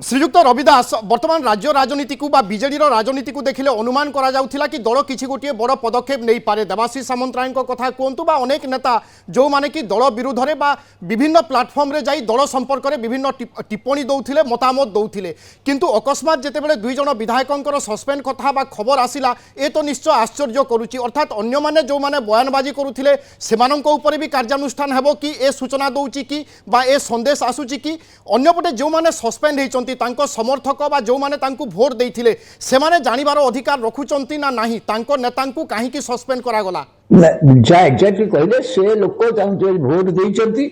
श्रीजुक्त रवि दास बर्तमान राज्य राजनीति को बीजेडी राजनीति को देखिले अनुमान करा जाउथिला कि दल किछि गोटे बड़ पदक्षेप नहीं पारे। देवाशीष सामंतराय कथा कहतु बा अनेक नेता जो माने कि दल विरुद्ध रे बा विभिन्न प्लाटफर्म रे जाई दल संपर्क रे विभिन्न टिप्पणी दौथिले मतामत दौथिले, किंतु अकस्मात जेतेबेले दुई जन विधायकंकर सस्पेंड कथा बा खबर आसिला ए तो निश्चय आश्चर्य करूची। अर्थात अन्य माने जो माने बयानबाजी करुथिले सेमानंक ऊपर भी कार्यानुष्ठान हेबो कि ए सूचना दउची कि बा ए संदेश आसुची कि अन्यपटे जो माने सस्पेंड हेचंती तांको समर्थक बा जो माने तांको भोट देइथिले सेमाने जानिबार अधिकार रखुचंती ना नाही, तांको नेतांको काहे कि सस्पेंड करा गला जा एक्जेक्टली कहले से लोक जो भोट देइचंती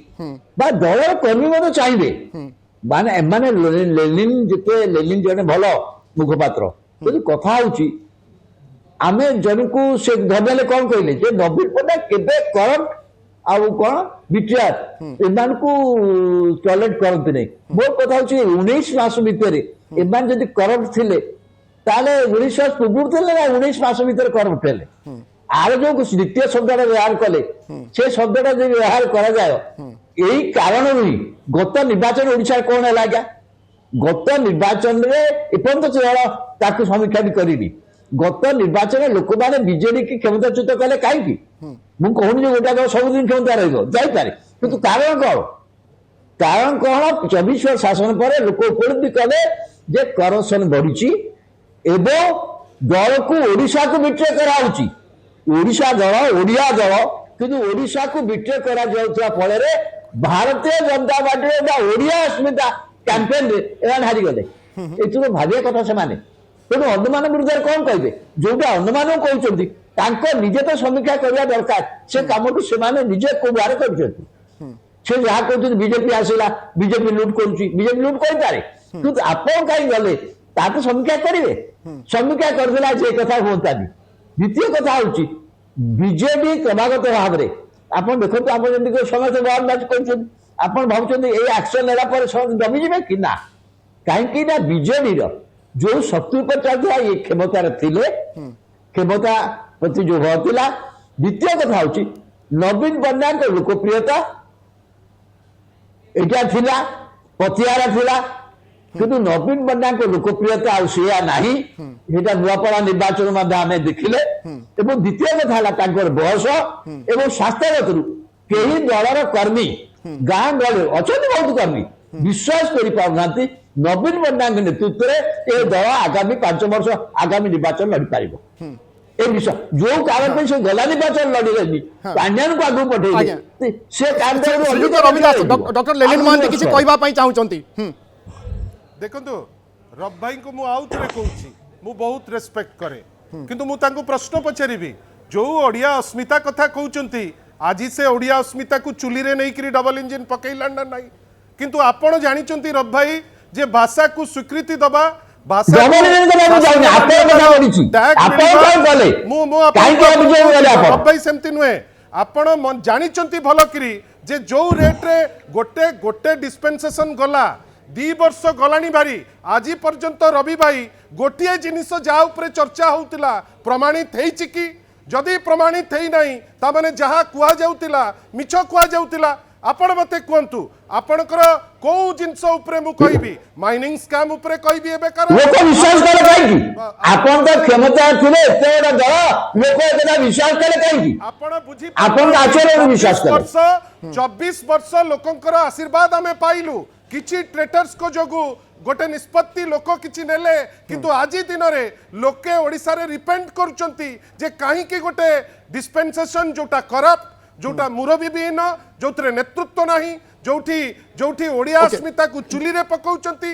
बा दल कर्मी मते चाहिबे माने माने लेनिन जने भलो मुखपात्र तो कथा होची आमे जनकू से धरले कोन कहले जे नवीन पट्टनायक केबे करप्ट आउ कौन बिटियार एमान को टॉयलेट करते नहीं। मोर कथा होची 19 मास भितर एमान जदि करप्ट थिले ताले 19 मास पूर्व थिले ना 19 मास भितर करप्ट थिले। आर जो द्वितीय शब्दटा व्यवहार कले से शब्दटा जो व्यवहार करा जाय एही कारण ही गत निर्वाचन ओडिशा कोन हला क्या गत निर्वाचन रे एपंत चला ताकू समीक्षा भी करिनी। गत निर्वाचन लोक माने बीजेडी की क्षमताच्युत कले काहे की मु कहूनी जो गोटा सबुदिन क्षमता रही किंतु कारण कौन 24 वर्ष शासन पर लोक उपलब्धि कले जे करप्शन बढ़ी एवं दल को ओडिशा को बिट्रे कराउची ओडिशा दल ओडिया दल किंतु ओडिशा को बिट्रे करा जाउथला फल रे भारतीय जनता पार्टी ओडिया अस्मिता कैंपेन रे हारी गले एथुरो भाबिया कथा से माने तेणु अन्यमान विरुद्ध कौन कहे जोटा अन्यमान कहते निजे तो समीक्षा करने दरकार से कम को से निजे को बार कर जहाँ कहते बीजेपी आसला बीजेपी लुट बीजेपी लुट करें किंतु आप कहीं गले ताको समीक्षा करेंगे समीक्षा करदेला जे कथा होता द्वितीय कथा हूँ बीजेपी क्रमागत भाव में आप देखते आप समस्त बयान कर भावुं ये एक्शन नेला समस्त दबिजे कि ना कहीं बीजेडी जो 70% ये क्षमतार थिले क्षमता प्रति जो होता द्वितीय कथा हूँ नवीन पट्टनायक लोकप्रियता एटा थिला पतियारा थिला किंतु नवीन पट्टनायक लोकप्रियता आया नाही एटा नुआपड़ा निर्वाचन मध्य आम देखिले एवं द्वितीय कथा है बयस एवं स्वास्थ्यगत कई दलर कर्मी गाँ गले अच्छा बहुत कर्मी विश्वास कर नवीन पट्टनायक नेतृत्व में ये दल आगामी 5 वर्ष आगामी निर्वाचन लड़ी पार विषय जो कारण से गला निर्वाचन लड़ी पांड्यान को आगू पठे से डॉक्टर लेलिन महांती किसी कहबा पई चाहउचंती देखंतु रब भाई को मु आउ थरे कहूची मु बहुत रेस्पेक्ट करे किंतु मु तांको प्रश्न पचारिबी जो ओडिया अस्मिता कथा कहउचंती आज से ओडिया अस्मिता को चुली रे नै करी डबल इंजन पकैला ना नाही किंतु आपण जानिचंती रब भाई जे भाषा को स्वीकृति दबा भाषा सेमती नुहे आपण जानिचंती भल करी जे जो रेट रे गोटे गोटे डिस्पेंसेशन गला 2 वर्ष गलानी भारी आज पर्यंत रवि भाई गोटे जिनिस जा उपरे चर्चा होउतिला प्रमाणित हेछि कि जदि प्रमाणित हेई नाही ता माने जहा कुआ जाउतिला मिछ कुआ जाउतिला आपण मते कहतु आपणकर को जिनस उपरे मु कहबी माइनिंग स्कैम उपरे कहबी एबे कर लोक विश्वास करे काई की आपण तो क्षमता थिले एते बडा दल लोक एते विश्वास करे काई की आपण बुझी आपण आचरण विश्वास करे 24 वर्ष लोकंकर आशीर्वाद हमें पाइलु किछि ट्रेटर्स को जोगु गोटे निष्पत्ति लोक किछि नेले किंतु आज दिन रे लोके ओडिसा रे रिपेंट करूचंती जे काहे कि गोटे डिस्पेंसेशन जोटा करप्ट जोटा मुरबीहीन जो नेतृत्व नाही जोठी ओडिया अस्मिता को चुली रे पकाउचंती